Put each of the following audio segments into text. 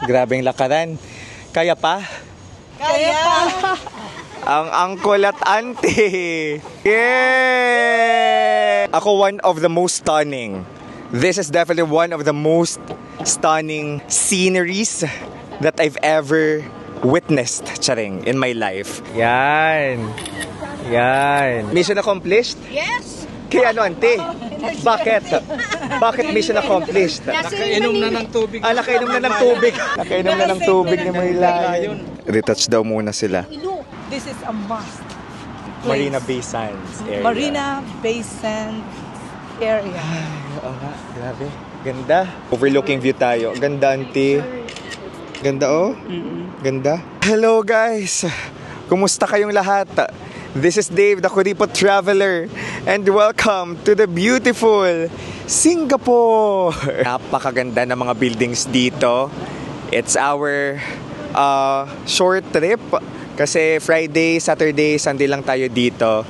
Grabing lakaran. Kaya pa? Kaya! Ang uncle at auntie. Yeah! Ako one of the most stunning. This is definitely one of the most stunning sceneries that I've ever witnessed, charing, in my life. Yan. Yan. Mission accomplished? Yes! Kaya ano, auntie? Bakit? Bakit mission accomplished? Nakainom na ng tubig. Nakainom na ng tubig. Nakainom na ng tubig ni Marlion. Retouch daw muna sila. This is a must. Marina Bay Sands area. Marina Bay Sands area. Oo nga, grabe. Ganda. Overlooking view tayo. Ganda, auntie. Ganda, oh. Ganda. Hello, guys. Kumusta kayong lahat? This is Dave, the Kuripot Traveler. And welcome to the beautiful Singapore. Napakaganda ng mga buildings dito. It's our short trip. Kasi Friday, Saturday, Sunday lang tayo dito.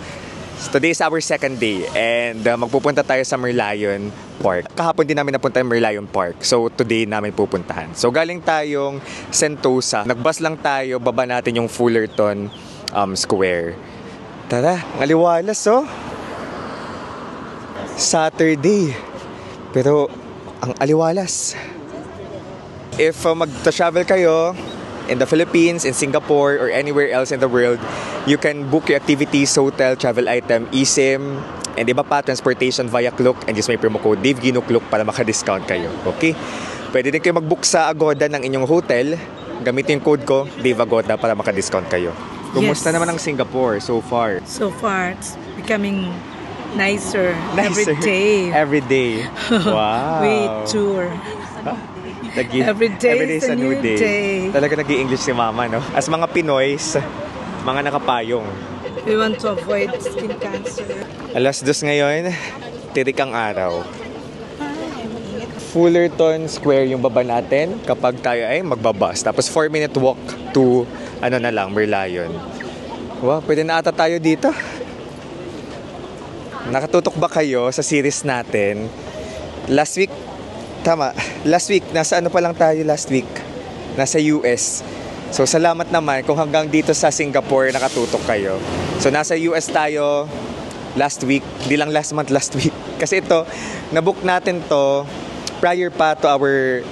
So today is our second day and magpupunta tayo sa Merlion Park. Kahapon din namin napunta yung Merlion Park. So today namin pupuntahan. So galing tayong Sentosa. Nagbus lang tayo, baba natin yung Fullerton Square. Tara, aliwalas oh. Saturday. Pero ang aliwalas. If mag-travel kayo in the Philippines, in Singapore, or anywhere else in the world, you can book your activities, hotel, travel item, eSIM, and iba pa, transportation via Klook, and just may promo code Dave Gino Klook para maka-discount kayo. Okay? Pwede din kayo mag-book sa Agoda ng inyong hotel. Gamitin yung code ko, Dave Agoda, para maka-discount kayo. Kumusta naman ang Singapore so far? So far, it's becoming nicer. Every day. Every day. Wow. We tour. Every day is a new day. Talaga nag-i-English si Mama, no? As mga Pinoys, mga nakapayong. We want to avoid skin cancer. Alas 2 ngayon, tirik ang araw. Fullerton Square yung baba natin kapag tayo ay magbabas. Tapos 4-minute walk to, Merlion. Wow, pwede na ata tayo dito. Nakatutok ba kayo sa series natin? Last week, nasa pa lang tayo last week? Nasa US. So, salamat naman kung hanggang dito sa Singapore nakatutok kayo. So, nasa US tayo last week. Di lang last month, last week. Kasi ito, nabook natin to prior pa to our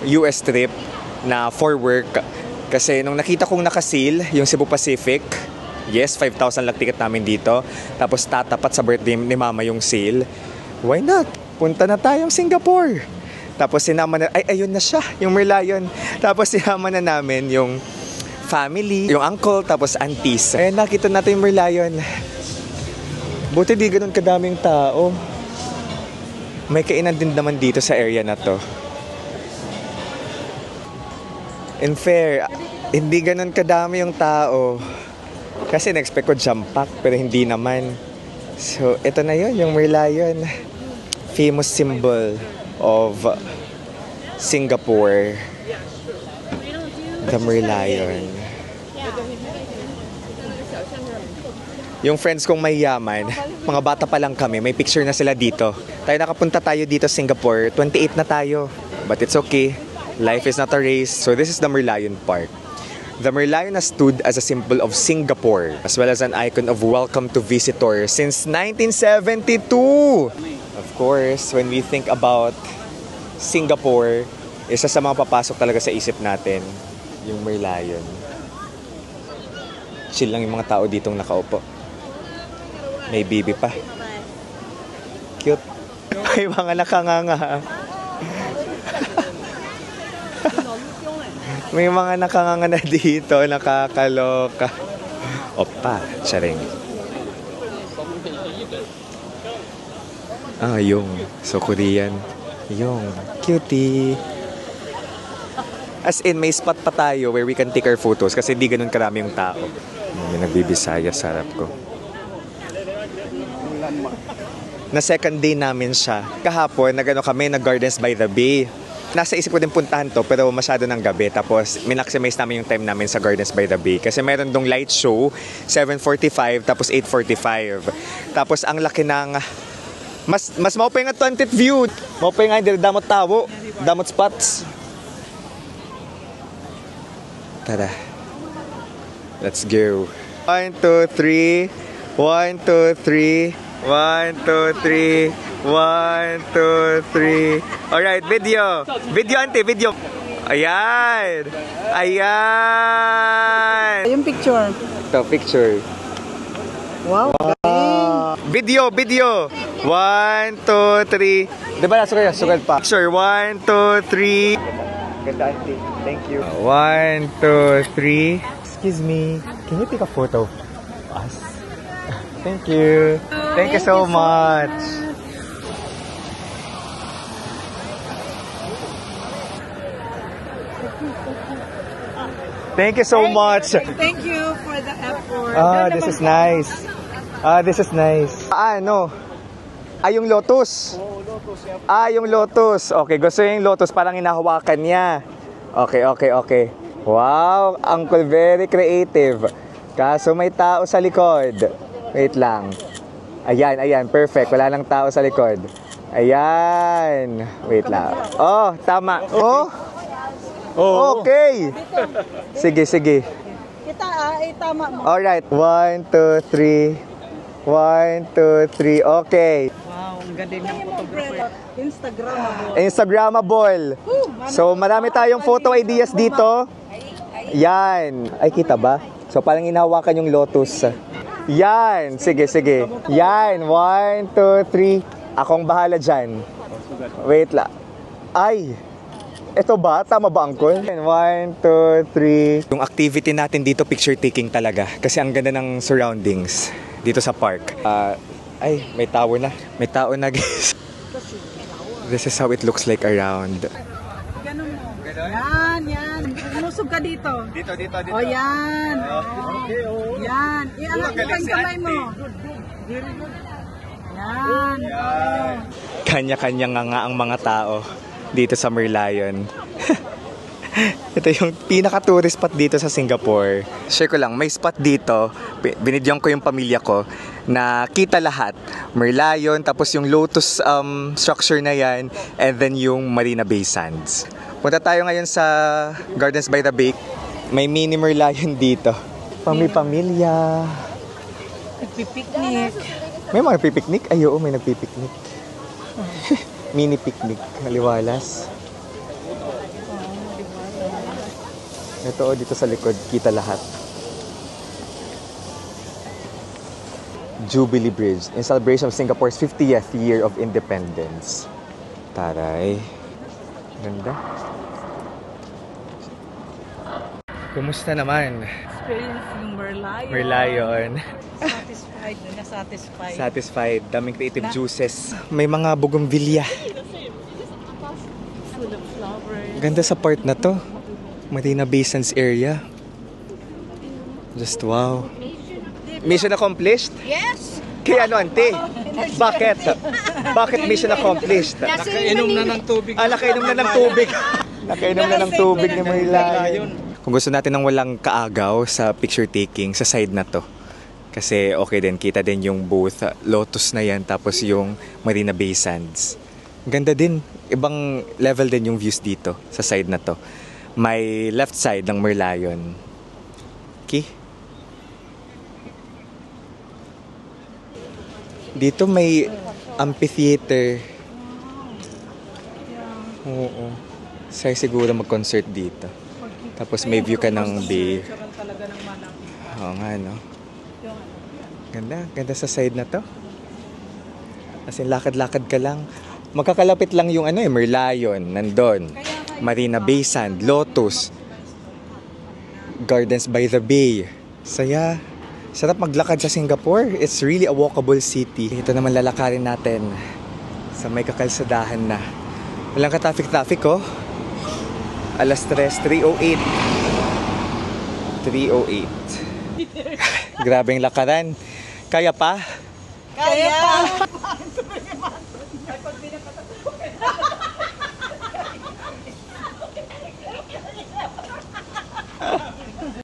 US trip na for work. Kasi nung nakita kong nakasil, yung Cebu Pacific, yes, 5,000 lang ticket namin dito. Tapos tatapat sa birthday ni Mama yung sale. Why not? Punta na tayong Singapore. Tapos sinama na, ayun na siya, yung Merlion. Tapos sinama na namin yung family, yung uncle, tapos aunties. Ayun, nakita natin yung Merlion. Buti di ganun kadaming tao. May kainan din naman dito sa area na to. In fair, hindi ganun kadami yung tao. Kasi na-expect ko jam-pack, pero hindi naman. So, ito na yun, yung Merlion. Famous symbol of Singapore, the Merlion. Yung friends kong may yaman, mga bata pa lang kami, may picture na sila dito. Nakapunta tayo dito sa Singapore, 28 na tayo. But it's okay, life is not a race. So this is the Merlion Park. The Merlion has stood as a symbol of Singapore, as well as an icon of welcome to visitors since 1972. Of course, when we think about Singapore, isa sa mga papasok talaga sa isip natin, yung Merlion. Chill lang yung mga tao ditong nakaupo. May bibi pa. Cute. May mga nakanganga. May mga nakanganga na dito, nakakaloka. Opa, charing. Yung. So, Korean. Yung. Cutie. As in, may spot pa tayo where we can take our photos kasi di ganun karami yung tao. May nagbibisaya sa harap ko. Na second day namin siya. Kahapon, nag-Gardens by the Bay. Nasa isip ko din puntahan to pero masyado ng gabi. Tapos minaximize namin yung time namin sa Gardens by the Bay. Kasi meron dong light show, 7:45 tapos 8:45. Tapos ang laki ng... Mas maupay nga 20th view. Maupay nga hindi damot tawo. Damot spots. Tara. Let's go. 1, 2, 3. 1, 2, 3. 1, 2, 3. 1, 2, 3. Alright, video. Video, auntie, video. Ayan. Ayan. Yung picture. Ito, picture. Wow. Video, video. 1, 2, 3. Diba nasugal pa? Picture, 1, 2, 3. Ganda, auntie. Thank you. 1, 2, 3. Excuse me. Can you take a photo of us? Thank you. Thank you so much. Thank you so much. Thank you for the effort. This is nice. This is nice. Ano? Yung lotus. Yung lotus. Okay, gusto yung lotus, parang hinahawakan niya. Okay. Wow, Uncle, very creative. Kaso may tao sa likod. Wait lang. Ayan, perfect. Wala nang tao sa likod. Ayan. Wait lang. Oh, tama. Oh. Okay. Sige. Kita tama mo. Alright. 1, 2, 3. 1, 2, 3. Okay. Wow, ang galing ng photographer. Instagramable. Instagramable. So, marami tayong photo ideas dito. Yan. Ay, kita ba? So, parang hinahawakan yung lotus. Yan. Sige. Yan. 1, 2, 3. Akong bahala dyan. Wait lang. Ay. Ito ba? Tama ba, Uncle? 1, 2, 3. Yung activity natin dito, picture taking talaga. Kasi ang ganda ng surroundings dito sa park. Ay, may tao na. May tao na, guys. This is how it looks like around. Ganun mo. Yan. Umusog ka dito. Dito. O, yan. Yan. Iangat mo yung kamay mo. Yan. Kanya-kanya nga ang mga tao dito sa Merlion. Ito yung pinaka-tourist spot dito sa Singapore. Share ko lang, may spot dito, binidyoan ko yung pamilya ko, na kita lahat. Merlion, tapos yung Lotus structure na yan, and then yung Marina Bay Sands. Punta tayo ngayon sa Gardens by the Bay. May mini Merlion dito. Pamilya. Nagpipiknik. May mga pipiknik? Ay, oo, may nagpipiknik. Mini picnic, Aliwalas. Ito, dito sa likod, kita lahat. Jubilee Bridge, in celebration of Singapore's 50th year of independence. Taray. Ganda. Kumusta naman? Experience yung Merlion. Satisfied. Satisfied. Daming creative juices. May mga bougainvillea. Full of flowers. Ganda sa part na to. Marina Bay Sands area. Just wow. Mission accomplished? Yes. Kaya ano, ante? Bakit? Bakit mission accomplished? Nakainom na ng tubig. Nakainom na ng tubig. Nakainom na ng tubig ni Merlion. Kung gusto natin ng walang kaagaw sa picture taking, sa side na to. Kasi okay din, kita din yung both Lotus na yan, tapos yung Marina Bay Sands. Ganda din. Ibang level din yung views dito sa side na to. May left side ng Merlion. Okay. Dito may amphitheater. Oo. Say siguro mag-concert dito. Tapos may view ka ng bay. Oo nga, no? Ganda sa side na to. As in, lakad-lakad ka lang. Magkakalapit lang yung Merlion, nandun. Marina Bay Sand, Lotus, Gardens by the Bay. Saya. Sarap maglakad sa Singapore. It's really a walkable city. Ito naman lalakarin natin sa may kakalsadahan na. Walang ka-traffic, oh. Alas 3, 3:08. 3:08. Grabeng lakaran. Kaya pa? Kaya!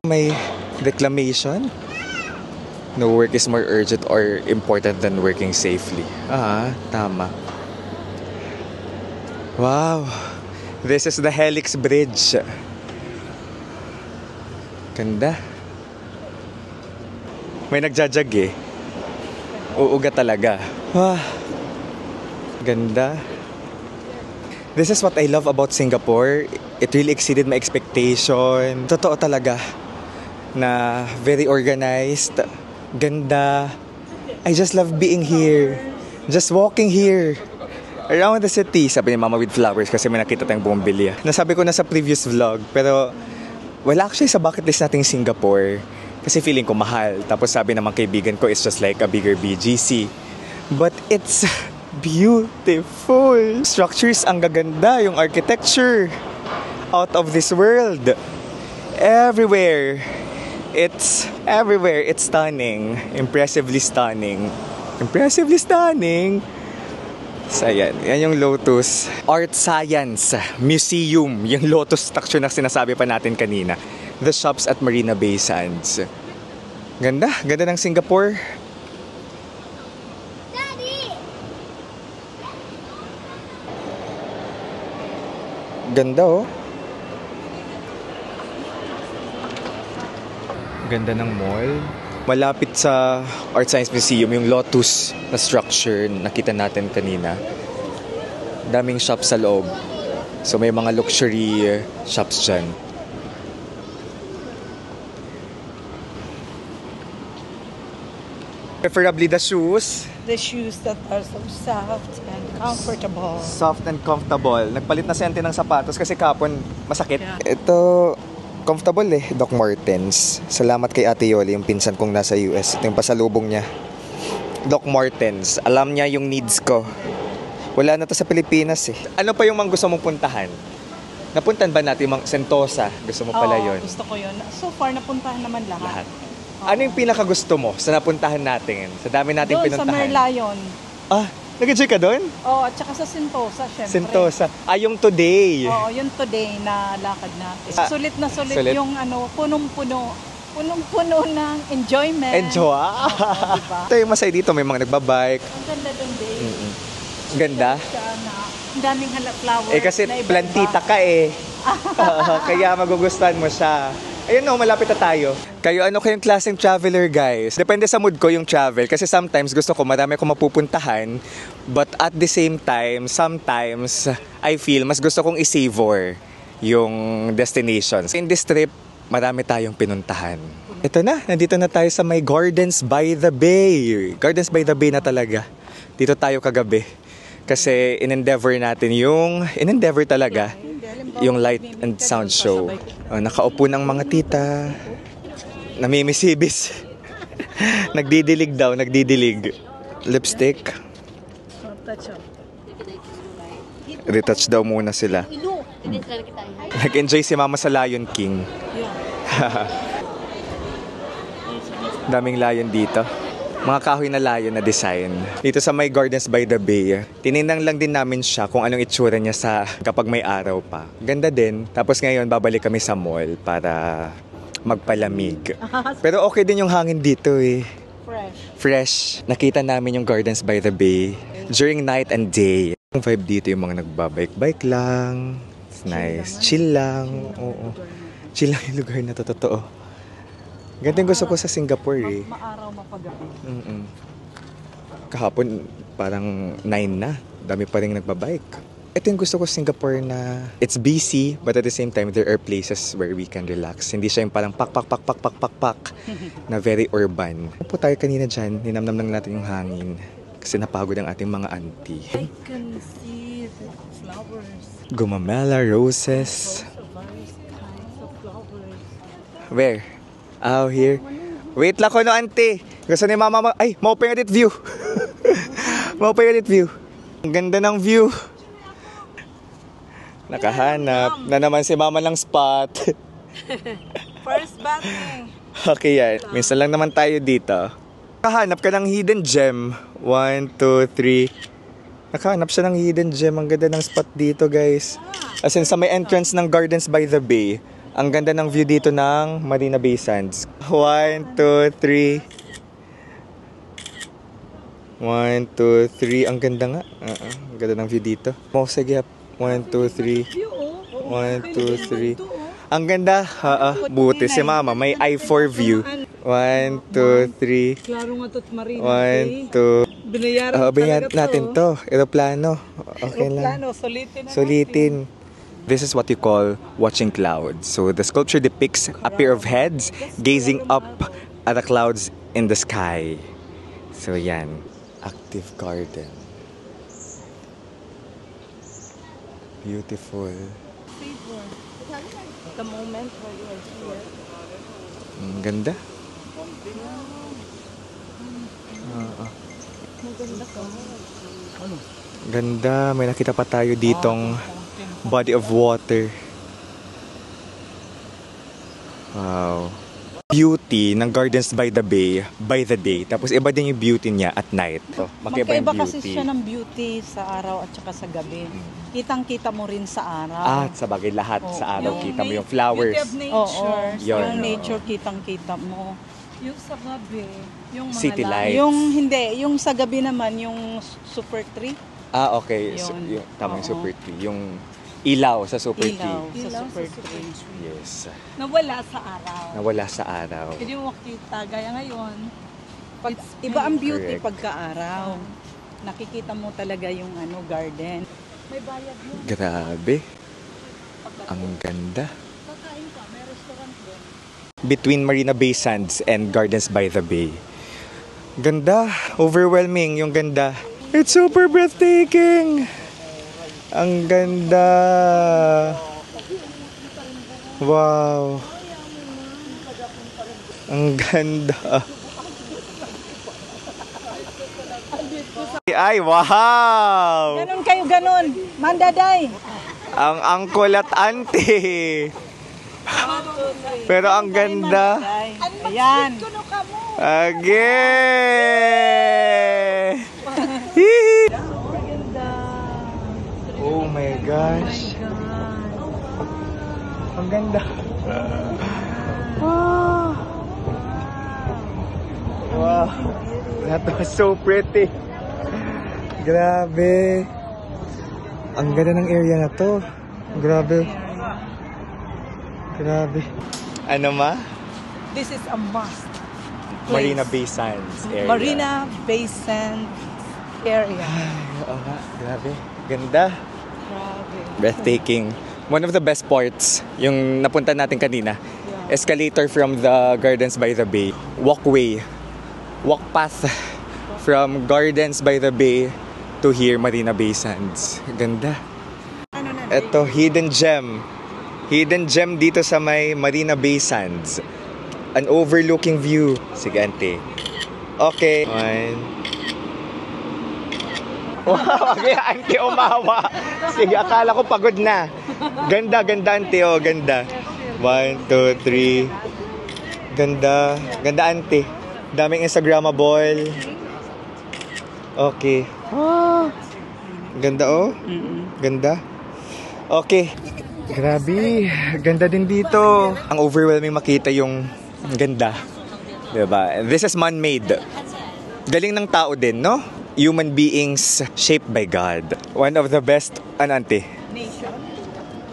May reclamation. No work is more urgent or important than working safely. Tama. Wow. This is the Helix Bridge. Ganda. May nagjajag eh. Uuga talaga. Wah. Ganda. This is what I love about Singapore. It really exceeded my expectation. Totoo talaga na very organized. Ganda. I just love being here. Just walking here. Around the city. Sabi ni Mama with flowers kasi may nakita tayong bumbilya. Nasabi ko na sa previous vlog. Pero wala actually sa bucket list nating Singapore. Kasi feeling ko mahal. Tapos sabi naman kaibigan ko, it's just like a bigger BGC. But it's beautiful. Structures ang gaganda. Yung architecture. Out of this world. Everywhere. It's stunning. Impressively stunning. Impressively stunning. So yan yung Lotus Art Science Museum. Yung Lotus structure na sinasabi pa natin kanina. The shops at Marina Bay Sands. Ganda ng Singapore. Daddy! Ganda oh. Ganda ng mall. Malapit sa Art Science Museum, yung Lotus na structure nakita natin kanina. Daming shops sa loob. So may mga luxury shops dyan. Preferably the shoes. The shoes that are so soft and comfortable. Soft and comfortable. Nagpalit na si Auntie ng sapatos kasi kapon masakit. Yeah. Ito, comfortable eh, Doc Martens. Salamat kay Ate Yoli, yung pinsan kong nasa US. Ito yung pasalubong niya. Doc Martens. Alam niya yung needs ko. Wala na to sa Pilipinas eh. Ano pa yung mga gusto mong puntahan? Napuntahan ba natin yung mga Sentosa? Gusto mo pala yun? Gusto ko yun. So far, napuntahan naman lahat. Ano yung pinakagusto mo sa napuntahan natin? Sa dami nating Doon pinuntahan. sa Merlion. Nag-enjoy ka doon? Oo, at saka sa Sentosa, syempre. Sentosa. Yung today. Oo, yung today na lakad natin. Sulit na sulit, sulit. yung punong-puno. Punong-puno ng enjoyment. Enjoy. Oo, diba? Ito yung masay dito. May mga nagbabike. Ang ganda doon din. Ganda. Ang daming flowers. Kasi na iba-iba. plantita ka eh. Kaya magugustuhan mo siya. Ayun no, malapit na tayo. Kayo, ano kayong klaseng traveler, guys? Depende sa mood ko yung travel. Kasi sometimes gusto ko marami akong mapupuntahan. But at the same time, sometimes I feel mas gusto kong i-savor yung destinations. In this trip, marami tayong pinuntahan. Ito na, nandito na tayo sa may Gardens by the Bay. Gardens by the Bay na talaga. Dito tayo kagabi. Kasi in-endeavor natin yung talaga yung light and sound show. Nakaupo ng mga tita. Namimisibis. Nagdidilig daw, nagdidilig. Lipstick. Retouch daw muna sila. Nag-enjoy si Mama sa Lion King. Daming lion dito. Mga kahoy na lion na design. Dito sa may Gardens by the Bay, tinignan lang din namin siya kung anong itsura niya sa kapag may araw pa. Ganda din. Tapos ngayon, babalik kami sa mall para magpalamig. Pero okay din yung hangin dito eh. Fresh. Nakita namin yung Gardens by the Bay during night and day. Yung vibe dito yung mga nagbabike-bike lang. It's nice. Chill lang. Oo. Chill lang yung lugar na to, totoo. Ganda yung gusto ko sa Singapore eh. Maaraw, mapagabi. Kahapon parang 9 na. Dami pa rin nagbabike. Ito yung gusto ko sa Singapore na it's busy but at the same time there are places where we can relax. Hindi siya yung parang pak na very urban. Upo tayo kanina dyan, ninamnam lang natin yung hangin. Kasi napagod ang ating mga auntie. I can see the flowers. Gumamela roses. Various kinds of flowers. Where? Out here. Wait lang ko no, auntie. Gusto ni mama ay, ma-open edit view. Ma-open edit view. Ang ganda ng view. Nakahanap na naman si mama ng spot. First bathing. Okay yan. Minsan lang naman tayo dito. Nakahanap ka ng hidden gem. 1, 2, 3. Nakahanap siya ng hidden gem. Ang ganda ng spot dito, guys. As in, sa may entrance ng Gardens by the Bay. Ang ganda ng view dito ng Marina Bay Sands. 1, 2, 3. 1, 2, 3. Ang ganda nga. Ang ganda ng view dito. Oh, sige. 1, 2, 3. 1, 2, 3. Ang ganda. Buti si Mama. May eye for view. 1, 2, 3. Klaro nga to't Marina. 1, 2. Binayaran Binayaran natin to. Aeroplano. Okay lang. Plano, sulitin na Sulitin. This is what you call watching clouds. So the sculpture depicts a pair of heads gazing up at the clouds in the sky. So yan, active garden. Beautiful. The moment where you are here. Ang ganda. Maganda ka. Ganda. May nakita pa tayo ditong body of water. Wow. Beauty ng Gardens by the Bay by the day. Tapos iba din yung beauty niya at night. So, Magkaiba kasi siya ng beauty sa araw at saka sa gabi. Kitang-kita mo rin sa araw. At sa bagay lahat sa araw Yung kita mo yung flowers. Beauty of nature. Yun. Yung nature kitang-kita mo. Yung sa gabi, yung mga City lights. Yung hindi, yung sa gabi naman, yung super tree. Okay. So, Yun. yung, tama yung Oo. super tree. Yung ilaw sa super Ilaw tree. sa Ilaw super sa super tree. Yes. nawala sa araw. Nawala sa araw. Hindi mo makita. Gaya ngayon, Pag, iba ang beauty Correct. pagka-araw. Nakikita mo talaga yung garden. may bayad mo. Grabe. Ang ganda. Kakain ka, may restaurant doon. Between Marina Bay Sands and Gardens by the Bay. Ganda. Overwhelming yung ganda. It's super breathtaking. Ang ganda. Wow. Ang ganda. Ay, wow! Ganon kayo, ganon. Mandaday. Ang angkol at auntie. Pero ang ganda. Ayan. Again! Hihi! Oh my gosh. Ang ganda. Wow. That was so pretty. Grabe. Ang ganda ng area na to. Grabe. Grabe. Ano ma? This is a must. Marina Bay Sands area. Marina Bay Sands area. Oo nga, grabe. Ganda. Grabe. Breathtaking. One of the best parts, yung napunta natin kanina, escalator from the Gardens by the Bay, walkway, walk path from Gardens by the Bay to here, Marina Bay Sands. Ganda. Ito, hidden gem. Hidden gem dito sa may Marina Bay Sands. An overlooking view. Sige, ante. Okay. One. Wow, okay, ante umawa. Sige, akala ko pagod na. Ganda, ganda, ante, oh, ganda. 1, 2, 3. Ganda. Ganda, ante. Daming Instagrammable. Okay. Ganda, oh. Ganda. Okay. Grabe. Ganda din dito. Ang overwhelming makita yung ganda. Diba? This is man-made. Galing ng tao din, no? Human beings shaped by God. One of the best, ante? Nation.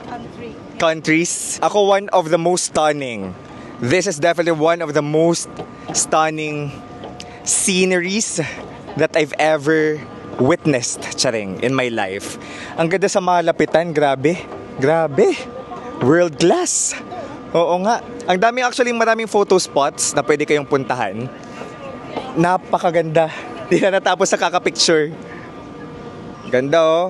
Country. Countries. Ako, one of the most stunning. This is definitely one of the most stunning sceneries that I've ever witnessed, charing, in my life. Ang ganda sa malapitan, grabe. Grabe. World class. Oo nga. Ang daming actually maraming photo spots na pwede kayong puntahan. Napakaganda. Di na natapos sa kakapicture. Ganda, oh.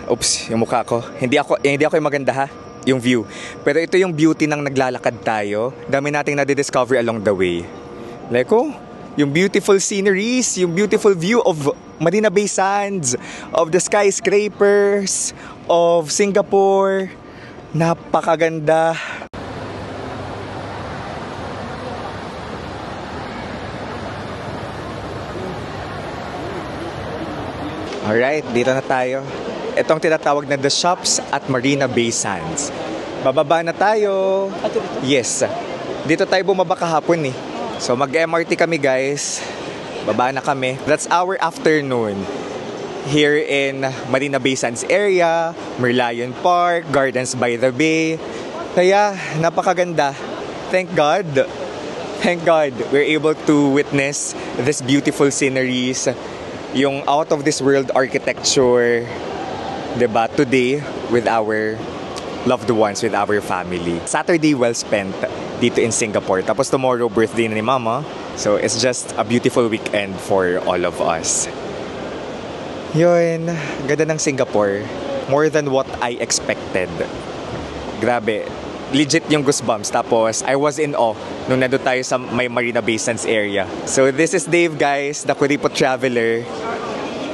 Oops, yung mukha ko. Hindi ako yung maganda, ha? Yung view. Pero ito yung beauty ng naglalakad tayo. Dami nating nadidiscover along the way. Like, oh, yung beautiful sceneries, yung beautiful view of Marina Bay Sands, of the skyscrapers, of Singapore. Napakaganda. Alright, dito na tayo. Itong tinatawag na The Shops at Marina Bay Sands. Bababa na tayo. Yes. Dito tayo bumaba kahapon eh. So mag-MRT kami guys. Baba na kami. That's our afternoon. Here in Marina Bay Sands area, Merlion Park, Gardens by the Bay. Kaya, napakaganda. Thank God. Thank God we're able to witness this beautiful sceneries, yung out of this world architecture, 'di ba? Today with our loved ones, with our family. Saturday well spent dito in Singapore. Tapos tomorrow birthday na ni Mama. So it's just a beautiful weekend for all of us. Yun, ganda ng Singapore. More than what I expected. Grabe. Legit yung goosebumps. Tapos, I was in awe nung nandun tayo sa may Marina Bay Sands area. So, this is Dave, guys, the Kuripot Traveler.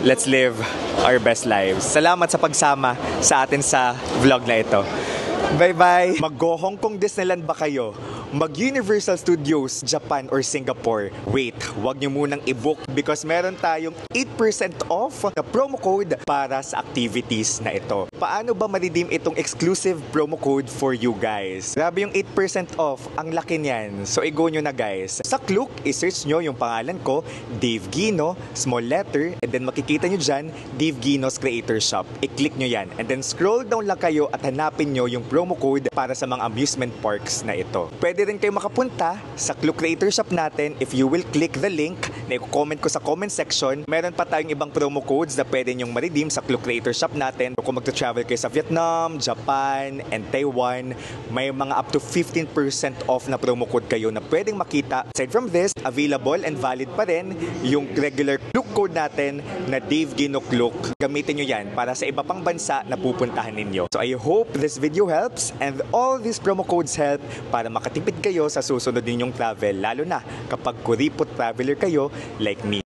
Let's live our best lives. Salamat sa pagsama sa atin sa vlog na ito. Bye-bye! Mag-go Hong Kong Disneyland ba kayo? Mag-Universal Studios, Japan or Singapore? Wait, wag nyo munang i-book because meron tayong 8% off na promo code para sa activities na ito. Paano ba ma-redeem itong exclusive promo code for you guys? Grabe yung 8% off, ang laki niyan. So i-go nyo na guys. Sa Klook, i-search nyo yung pangalan ko, Dave Gino, small letter, and then makikita nyo dyan, Dave Gino's Creator Shop. I-click nyo yan. And then scroll down lang kayo at hanapin nyo yung promo code para sa mga amusement parks na ito. Pwede rin kayo makapunta sa Klook Creator Shop natin if you will click the link na i-comment ko sa comment section. Meron pa tayong ibang promo codes na pwede nyong ma-redeem sa Klook Creator Shop natin. Kung magta-travel kayo sa Vietnam, Japan, and Taiwan, may mga up to 15% off na promo code kayo na pwedeng makita. Aside from this, available and valid pa rin yung regular Klook code natin na Dave Gino Klook. Gamitin nyo yan para sa iba pang bansa na pupuntahan ninyo. So I hope this video helps and all these promo codes help para makatipid kayo sa susunod ninyong travel, lalo na kapag kuripot traveler kayo like me.